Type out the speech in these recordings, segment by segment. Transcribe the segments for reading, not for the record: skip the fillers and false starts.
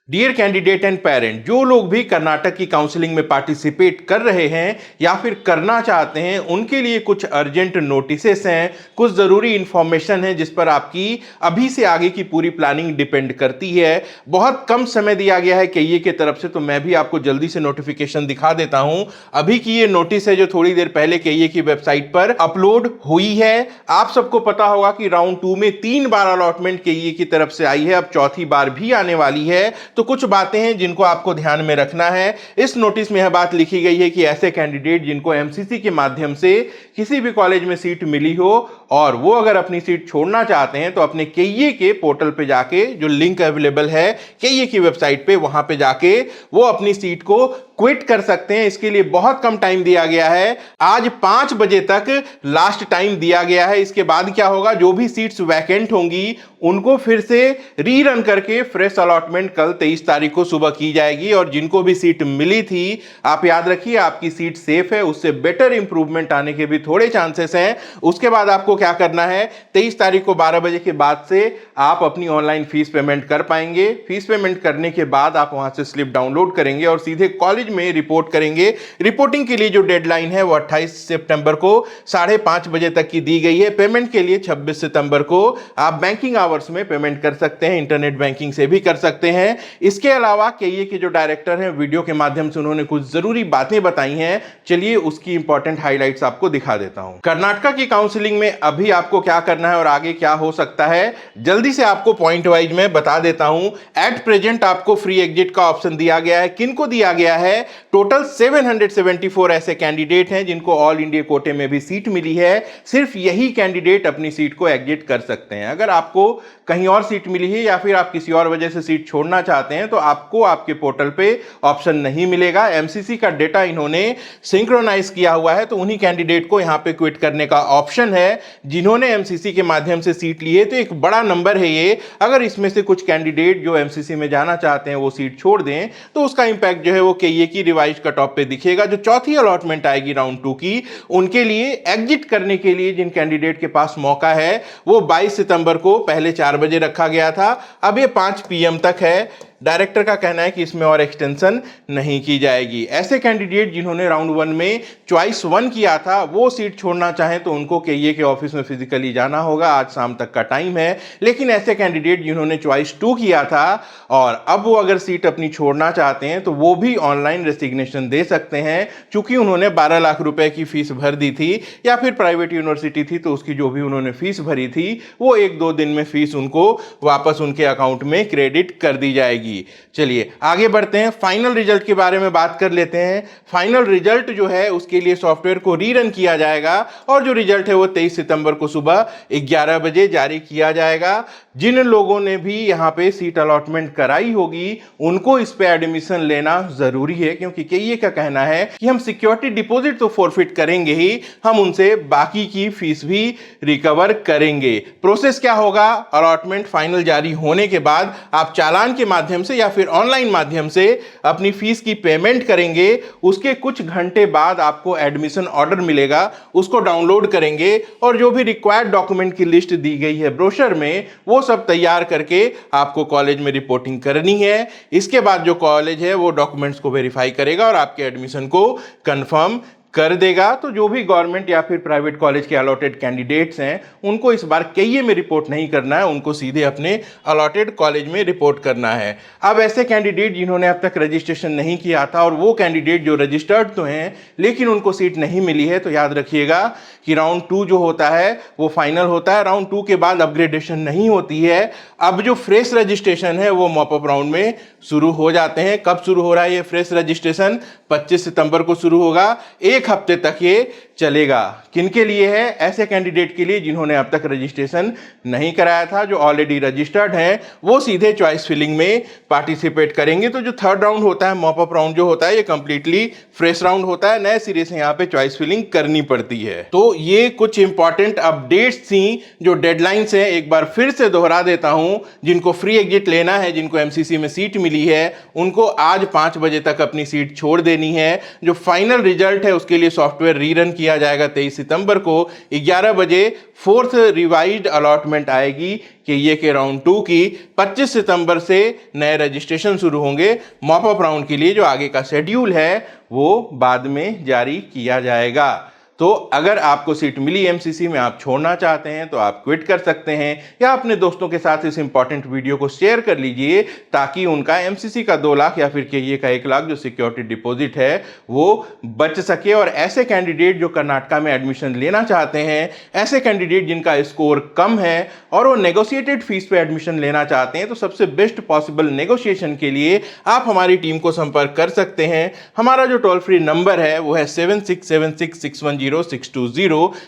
Dear candidate and parent, जो लोग भी कर्नाटक की काउंसलिंग में पार्टिसिपेट कर रहे हैं या फिर करना चाहते हैं, उनके लिए कुछ अर्जेंट नोटिसेस हैं, कुछ ज़रूरी इंफॉर्मेशन है जिस पर आपकी अभी से आगे की पूरी प्लानिंग डिपेंड करती है। बहुत कम समय दिया गया है केईए की तरफ से, तो मैं भी आपको जल्दी से नोटिफिकेशन दिखा देता हूं। अभी की ये नोटिस है जो थोड़ी देर पहले केईए की वेबसाइट पर अपलोड हुई है। आप सबको पता होगा कि राउंड 2 में 3 बार अलॉटमेंट केईए की तरफ से आई है, अब चौथी बार भी आने वाली है। तो कुछ बातें हैं जिनको आपको ध्यान में रखना है। इस नोटिस में यह बात लिखी गई है कि ऐसे कैंडिडेट जिनको एमसीसी के माध्यम से किसी भी कॉलेज में सीट मिली हो और वो अगर अपनी सीट छोड़ना चाहते हैं तो अपने केईए के पोर्टल पे जाके, जो लिंक अवेलेबल है केईए की वेबसाइट पे, वहां पे जाके वो अपनी सीट को क्विट कर सकते हैं। इसके लिए बहुत कम टाइम दिया गया है, आज 5 बजे तक लास्ट टाइम दिया गया है। इसके बाद क्या होगा, जो भी सीट्स वैकेंट होंगी उनको फिर से रीरन करके फ्रेश अलॉटमेंट कल 23 तारीख को सुबह की जाएगी। और जिनको भी सीट मिली थी, आप याद रखिए आपकी सीट सेफ है, उससे बेटर इंप्रूवमेंट आने के भी थोड़े चांसेस हैं। उसके बाद आपको क्या करना है, 23 तारीख को 12 बजे के बाद से आप अपनी ऑनलाइन फीस पेमेंट कर पाएंगे। फीस पेमेंट करने के बाद आप वहां से स्लिप डाउनलोड करेंगे और सीधे कॉलेज में रिपोर्ट करेंगे। रिपोर्टिंग के लिए जो डेडलाइन है वो 28 सितंबर को 5:30 बजे तक की दी गई है। पेमेंट के लिए 26 सितंबर को आप बैंकिंग आवर्स में पेमेंट कर सकते हैं, इंटरनेट बैंकिंग से भी कर सकते हैं। इसके अलावा केईए के जो डायरेक्टर हैं, वीडियो के माध्यम से उन्होंने कुछ जरूरी बातें बताई हैं। चलिए उसकी इंपॉर्टेंट हाइलाइट्स आपको दिखा देता हूं। कर्नाटका की काउंसलिंग में अभी आपको क्या करना है और आगे क्या हो सकता है, जल्दी से आपको पॉइंट वाइज में बता देता हूं। एट प्रेजेंट आपको फ्री एग्जिट का ऑप्शन दिया गया है। किनको दिया गया है, टोटल 774 ऐसे कैंडिडेट हैं जिनको ऑल इंडिया कोटे में भी सीट मिली है। सिर्फ यही कैंडिडेट अपनी सीट को एग्जिट कर सकते हैं। अगर आपको कहीं और सीट मिली है या फिर आप किसी और वजह से सीट छोड़ना चाहते हैं तो आपको आपके पोर्टल पे ऑप्शन नहीं मिलेगा। एमसीसी का डेटा इन्होंने सिंक्रोनाइज किया हुआ है, तो उन्हीं कैंडिडेट को यहां पे क्विट करने का ऑप्शन है जिन्होंने एमसीसी के माध्यम से सीट ली है। तो एक बड़ा नंबर है ये। अगर इसमें से कुछ कैंडिडेट जो एमसीसी में जाना चाहते हैं वो सीट छोड़ दें तो उसका इंपैक्ट जो है वो केईए की रिवाइज कट ऑफ पे दिखेगा। जो चौथी अलॉटमेंट आएगी राउंड 2 की, उनके लिए एग्जिट करने के लिए जिन कैंडिडेट के पास मौका है वो 22 सितंबर को पहले 4 बजे रखा गया था, अब ये 5 PM तक है। डायरेक्टर का कहना है कि इसमें और एक्सटेंशन नहीं की जाएगी। ऐसे कैंडिडेट जिन्होंने राउंड 1 में चॉइस 1 किया था वो सीट छोड़ना चाहें तो उनको केईए के ऑफिस में फिजिकली जाना होगा, आज शाम तक का टाइम है। लेकिन ऐसे कैंडिडेट जिन्होंने चॉइस 2 किया था और अब वो अगर सीट अपनी छोड़ना चाहते हैं तो वो भी ऑनलाइन रेसिग्नेशन दे सकते हैं। चूंकि उन्होंने 12 लाख रुपए की फीस भर दी थी या फिर प्राइवेट यूनिवर्सिटी थी तो उसकी जो भी उन्होंने फीस भरी थी वो 1-2 दिन में फीस उनको वापस उनके अकाउंट में क्रेडिट कर दी जाएगी। चलिए आगे बढ़ते हैं, फाइनल रिजल्ट के बारे में बात कर लेते हैं। फाइनल रिजल्ट जो है उसके लिए सॉफ्टवेयर को रीरन किया जाएगा और जो रिजल्ट है वो 23 सितंबर को सुबह 11 बजे जारी किया जाएगा। जिन लोगों ने भी यहां पे सीट अलॉटमेंट कराई होगी उनको इस पे एडमिशन लेना जरूरी है, क्योंकि केईए का कहना है कि हम सिक्योरिटी डिपॉजिट तो फॉरफिट करेंगे ही, हम उनसे बाकी की फीस भी रिकवर करेंगे। प्रोसेस क्या होगा, अलॉटमेंट फाइनल जारी होने के बाद आप चालान के माध्यम से या फिर ऑनलाइन माध्यम से अपनी फीस की पेमेंट करेंगे। उसके कुछ घंटे बाद आपको एडमिशन ऑर्डर मिलेगा, उसको डाउनलोड करेंगे और जो भी रिक्वायर्ड डॉक्यूमेंट की लिस्ट दी गई है ब्रोशर में वो सब तैयार करके आपको कॉलेज में रिपोर्टिंग करनी है। इसके बाद जो कॉलेज है वो डॉक्यूमेंट्स को वेरीफाई करेगा और आपके एडमिशन को कंफर्म कर देगा। तो जो भी गवर्नमेंट या फिर प्राइवेट कॉलेज के अलॉटेड कैंडिडेट्स हैं उनको इस बार केईए में रिपोर्ट नहीं करना है, उनको सीधे अपने अलॉटेड कॉलेज में रिपोर्ट करना है। अब ऐसे कैंडिडेट जिन्होंने अब तक रजिस्ट्रेशन नहीं किया था और वो कैंडिडेट जो रजिस्टर्ड तो हैं लेकिन उनको सीट नहीं मिली है, तो याद रखिएगा कि राउंड 2 जो होता है वो फाइनल होता है। राउंड 2 के बाद अपग्रेडेशन नहीं होती है। अब जो फ्रेश रजिस्ट्रेशन है वो मॉपअप राउंड में शुरू हो जाते हैं। कब शुरू हो रहा है ये फ्रेश रजिस्ट्रेशन, 25 सितंबर को शुरू होगा, एक हफ्ते तक ये चलेगा। किनके लिए है, ऐसे कैंडिडेट के लिए जिन्होंने अब तक रजिस्ट्रेशन नहीं कराया था। जो ऑलरेडी रजिस्टर्ड हैं वो सीधे चॉइस फिलिंग में पार्टिसिपेट करेंगे। तो जो थर्ड राउंड होता है, मॉपअप राउंड जो होता है, ये कंप्लीटली फ्रेश राउंड होता है, नए सिरे से यहाँ पे चॉइस फिलिंग करनी पड़ती है। तो ये कुछ इंपॉर्टेंट अपडेट्स थी। जो डेडलाइंस है एक बार फिर से दोहरा देता हूं, जिनको फ्री एग्जिट लेना है, जिनको एमसीसी में सीट मिली है, उनको आज 5 बजे तक अपनी सीट छोड़ देनी है। जो फाइनल रिजल्ट है उसके लिए सॉफ्टवेयर रीरन किया किया जाएगा 23 सितंबर को 11 बजे। फोर्थ रिवाइज्ड अलॉटमेंट आएगी के के राउंड 2 की। 25 सितंबर से नए रजिस्ट्रेशन शुरू होंगे। मॉप अप राउंड के लिए जो आगे का शेड्यूल है वो बाद में जारी किया जाएगा। तो अगर आपको सीट मिली एमसीसी में, आप छोड़ना चाहते हैं तो आप क्विट कर सकते हैं, या अपने दोस्तों के साथ इस इंपॉर्टेंट वीडियो को शेयर कर लीजिए ताकि उनका एमसीसी का 2 लाख या फिर के का 1 लाख जो सिक्योरिटी डिपॉजिट है वो बच सके। और ऐसे कैंडिडेट जो कर्नाटका में एडमिशन लेना चाहते हैं, ऐसे कैंडिडेट जिनका स्कोर कम है और वो नेगोशिएटेड फीस पे एडमिशन लेना चाहते हैं, तो सबसे बेस्ट पॉसिबल नेगोशिएशन के लिए आप हमारी टीम को संपर्क कर सकते हैं। हमारा जो टोल फ्री नंबर है वो है 7676610620।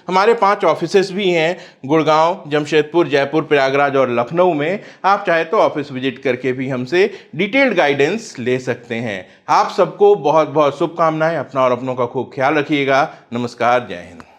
हमारे 5 ऑफिसेस भी हैं, गुड़गांव, जमशेदपुर, जयपुर, प्रयागराज और लखनऊ में। आप चाहे तो ऑफिस विजिट करके भी हमसे डिटेल्ड गाइडेंस ले सकते हैं। आप सबको बहुत बहुत शुभकामनाएं। अपना और अपनों का खूब ख्याल रखिएगा। नमस्कार, जय हिंद।